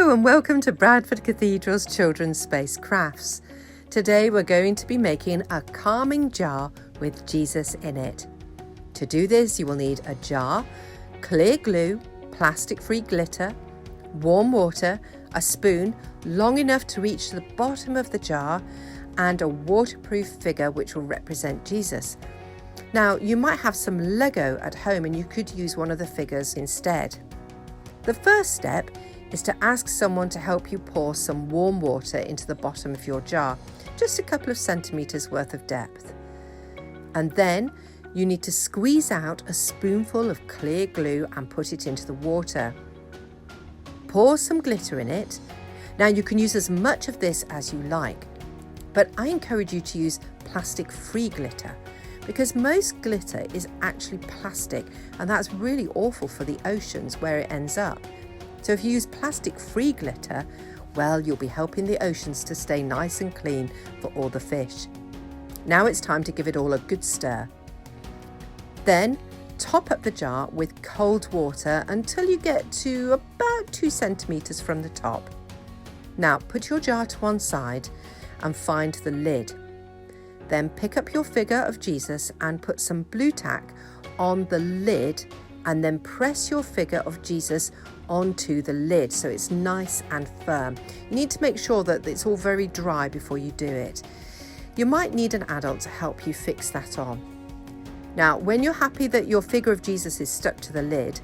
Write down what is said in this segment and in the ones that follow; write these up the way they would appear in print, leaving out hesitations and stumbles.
Hello and welcome to Bradford Cathedral's Children's Space Crafts. Today we're going to be making a calming jar with Jesus in it. To do this you will need a jar, clear glue, plastic-free glitter, warm water, a spoon long enough to reach the bottom of the jar, and a waterproof figure which will represent Jesus. Now you might have some Lego at home and you could use one of the figures instead. The first step is to ask someone to help you pour some warm water into the bottom of your jar, just a couple of centimetres worth of depth. And then you need to squeeze out a spoonful of clear glue and put it into the water. Pour some glitter in it. Now you can use as much of this as you like, but I encourage you to use plastic-free glitter because most glitter is actually plastic, and that's really awful for the oceans where it ends up. So if you use plastic-free glitter, well, you'll be helping the oceans to stay nice and clean for all the fish. Now it's time to give it all a good stir. Then top up the jar with cold water until you get to about 2 centimetres from the top. Now put your jar to one side and find the lid. Then pick up your figure of Jesus and put some blue tack on the lid, and then press your figure of Jesus onto the lid so it's nice and firm. You need to make sure that it's all very dry before you do it. You might need an adult to help you fix that on. Now, when you're happy that your figure of Jesus is stuck to the lid,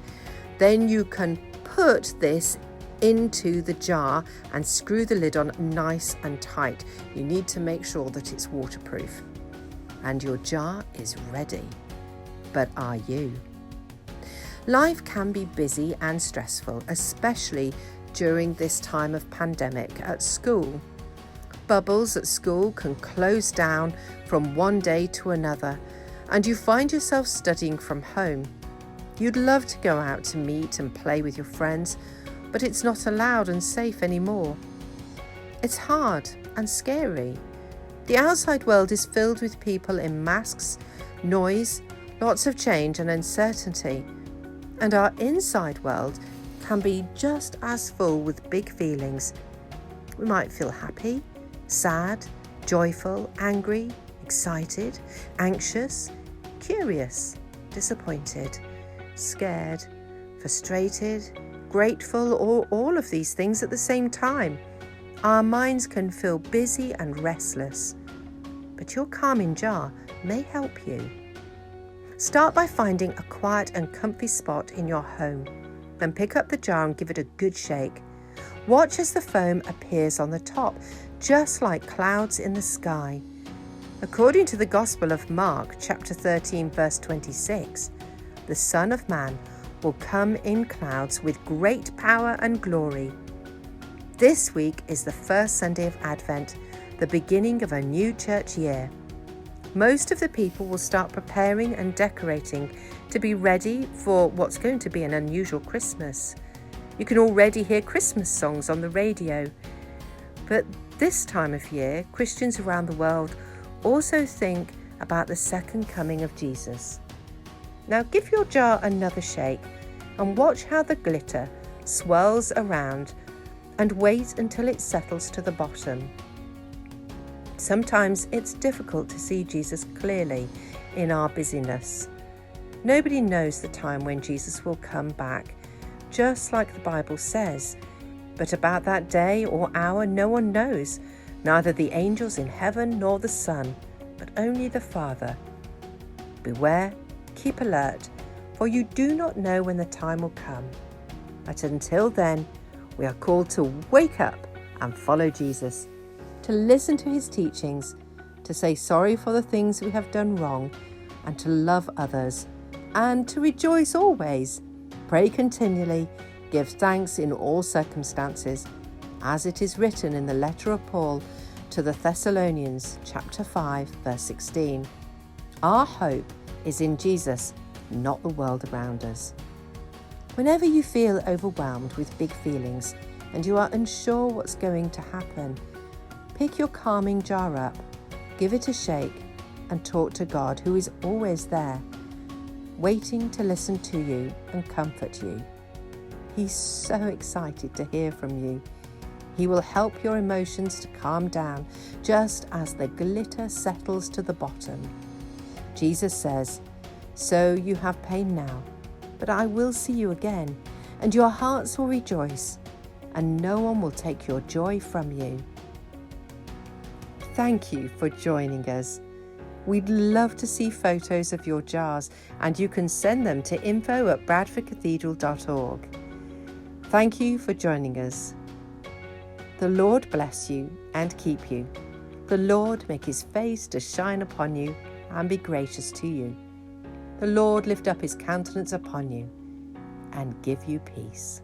then you can put this into the jar and screw the lid on nice and tight. You need to make sure that it's waterproof. And your jar is ready. But are you? Life can be busy and stressful, especially during this time of pandemic at school. Bubbles at school can close down from one day to another, and you find yourself studying from home. You'd love to go out to meet and play with your friends, but it's not allowed and safe anymore. It's hard and scary. The outside world is filled with people in masks, noise, lots of change and uncertainty. And our inside world can be just as full with big feelings. We might feel happy, sad, joyful, angry, excited, anxious, curious, disappointed, scared, frustrated, grateful, or all of these things at the same time. Our minds can feel busy and restless, but your calming jar may help you. Start by finding a quiet and comfy spot in your home. Then pick up the jar and give it a good shake. Watch as the foam appears on the top, just like clouds in the sky. According to the Gospel of Mark, chapter 13, verse 26, the Son of Man will come in clouds with great power and glory. This week is the first Sunday of Advent, the beginning of a new church year. Most of the people will start preparing and decorating to be ready for what's going to be an unusual Christmas. You can already hear Christmas songs on the radio. But this time of year, Christians around the world also think about the second coming of Jesus. Now give your jar another shake and watch how the glitter swirls around, and wait until it settles to the bottom. Sometimes it's difficult to see Jesus clearly in our busyness. Nobody knows the time when Jesus will come back, just like the Bible says. But about that day or hour, no one knows, neither the angels in heaven nor the Son, but only the Father. Beware, keep alert, for you do not know when the time will come. But until then, we are called to wake up and follow Jesus, to listen to his teachings, to say sorry for the things we have done wrong, and to love others, and to rejoice always, pray continually, give thanks in all circumstances, as it is written in the letter of Paul to the Thessalonians, chapter 5, verse 16. Our hope is in Jesus, not the world around us. Whenever you feel overwhelmed with big feelings and you are unsure what's going to happen, pick your calming jar up, give it a shake, and talk to God, who is always there, waiting to listen to you and comfort you. He's so excited to hear from you. He will help your emotions to calm down just as the glitter settles to the bottom. Jesus says, "So you have pain now, but I will see you again, and your hearts will rejoice, and no one will take your joy from you." Thank you for joining us. We'd love to see photos of your jars, and you can send them to info@bradfordcathedral.org. Thank you for joining us. The Lord bless you and keep you. The Lord make his face to shine upon you and be gracious to you. The Lord lift up his countenance upon you and give you peace.